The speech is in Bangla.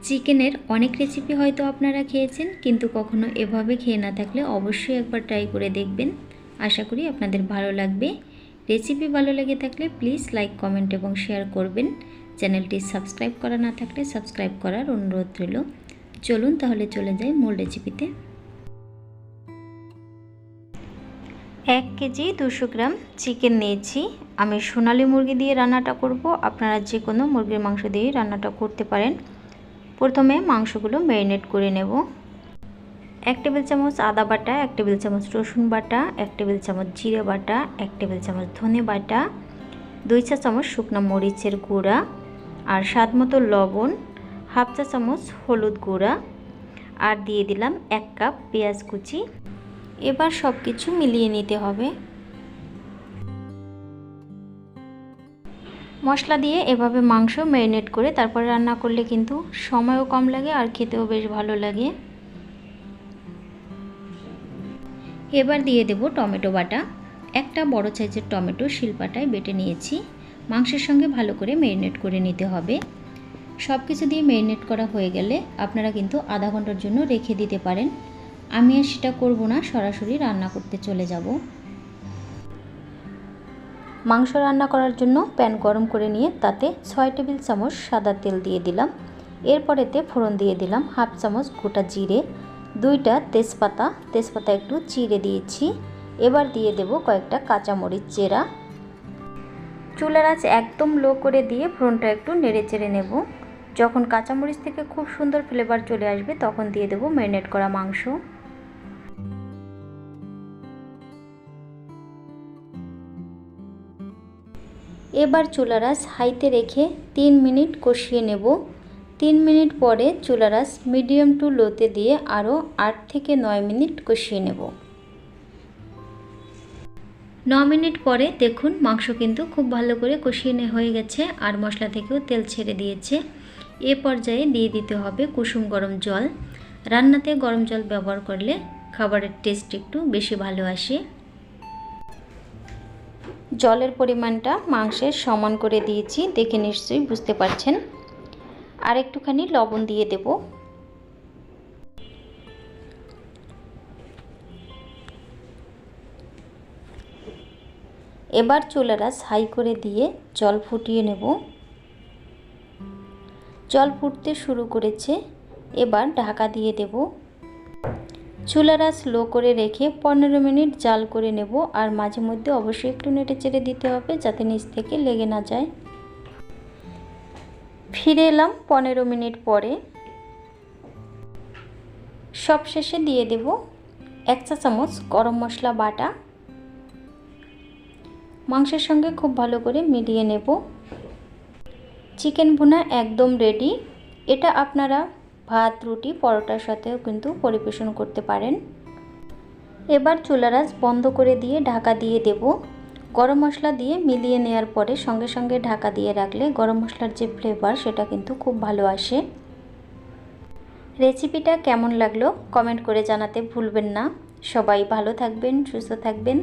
চিকেনের অনেক রেসিপি হয়তো আপনারা খেয়েছেন, কিন্তু কখনো এভাবে খেয়ে না থাকলে অবশ্যই একবার ট্রাই করে দেখবেন। আশা করি আপনাদের ভালো লাগবে। রেসিপি ভালো লেগে থাকলে প্লিজ লাইক, কমেন্ট এবং শেয়ার করবেন। চ্যানেলটি সাবস্ক্রাইব করা না থাকলে সাবস্ক্রাইব করার অনুরোধ রইল। চলুন তাহলে চলে যাই মূল রেসিপিতে। 1 কেজি 200 গ্রাম চিকেন নিয়েছি। আমি সোনালী মুরগি দিয়ে রান্নাটা করব। আপনারা যে কোনো মুরগির মাংস দিয়ে রান্নাটা করতে পারেন। প্রথমে মাংসগুলো ম্যারিনেট করে নেব। 1 টেবিল চামচ আদা বাটা, 1 টেবিল চামচ রসুন বাটা, 1 টেবিল চামচ জিরে বাটা, 1 টেবিল চামচ ধনে বাটা, 2 চা চামচ শুকনো মরিচের গুঁড়া, আর স্বাদ মতো লবণ, 1/2 চা চামচ হলুদ গুঁড়া, আর দিয়ে দিলাম 1 কাপ পেঁয়াজ কুচি। এবার সব কিছু মিলিয়ে নিতে হবে। মশলা দিয়ে এভাবে মাংস ম্যারিনেট করে তারপর রান্না করলে কিন্তু সময়ও কম লাগে আর খেতেও বেশ ভালো লাগে। এবার দিয়ে দেব টমেটো বাটা। একটা বড় সাইজের টমেটো শিলপাটায় বেটে নিয়েছি। মাংসের সঙ্গে ভালো করে ম্যারিনেট করে নিতে হবে। সব কিছু দিয়ে ম্যারিনেট করা হয়ে গেলে আপনারা কিন্তু আধা ঘন্টার জন্য রেখে দিতে পারেন। আমি আর সেটা করব না, সরাসরি রান্না করতে চলে যাব। মাংস রান্না করার জন্য প্যান গরম করে নিয়ে তাতে 6 টেবিল চামচ সাদা তেল দিয়ে দিলাম। এরপরেতে ফোড়ন দিয়ে দিলাম 1/2 চামচ গোটা জিরে, 2টা তেজপাতা একটু চিড়ে দিয়েছি। এবার দিয়ে দেব কয়েকটা কাঁচামরিচ চেরা। চুলার আঁচ একদম লো করে দিয়ে ফোড়নটা একটু নেড়ে চেড়ে নেব। যখন কাঁচামরিচ থেকে খুব সুন্দর ফ্লেভার চলে আসবে তখন দিয়ে দেব ম্যারিনেট করা মাংস। এবার চুলার আঁচ হাইতে রেখে 3 মিনিট কষিয়ে নেব। 3 মিনিট পরে চুলার আঁচ মিডিয়াম টু লোতে দিয়ে আরও 8 থেকে 9 মিনিট কষিয়ে নেব। 9 মিনিট পরে দেখুন মাংস কিন্তু খুব ভালো করে কষিয়ে হয়ে গেছে আর মশলা থেকেও তেল ছেড়ে দিয়েছে। এ পর্যায়ে দিয়ে দিতে হবে কুসুম গরম জল। রান্নাতে গরম জল ব্যবহার করলে খাবারের টেস্ট একটু বেশি ভালো আসে। জলের পরিমাণটা মাংসের সমান করে দিয়েছি, দেখে নিশ্চয়ই বুঝতে পারছেন। আর একটুখানি লবণ দিয়ে দেব। এবার চুলার আঁচ হাই করে দিয়ে জল ফুটিয়ে নেব। জল ফুটতে শুরু করেছে, এবার ঢাকা দিয়ে দেব। চুলার আঁচ লো করে রেখে 15 মিনিট জাল করে নেব। আর মাঝে মধ্যে অবশ্যই একটু নেড়ে চেড়ে দিতে হবে যাতে নিচ থেকে লেগে না যায়। ফিরে এলাম 15 মিনিট পরে। সবশেষে দিয়ে দেব 1 চা চামচ গরম মশলা বাটা। মাংসের সঙ্গে খুব ভালো করে মিলিয়ে নেব। চিকেন ভুনা একদম রেডি। এটা আপনারা ভাত, রুটি, পরোটার সাথেও কিন্তু পরিবেশন করতে পারেন। এবার চুলার আঁচ বন্ধ করে দিয়ে ঢাকা দিয়ে দেব। গরম মশলা দিয়ে মিলিয়ে নেওয়ার পরে সঙ্গে সঙ্গে ঢাকা দিয়ে রাখলে গরম মশলার যে ফ্লেভার সেটা কিন্তু খুব ভালো আসে। রেসিপিটা কেমন লাগলো কমেন্ট করে জানাতে ভুলবেন না। সবাই ভালো থাকবেন, সুস্থ থাকবেন।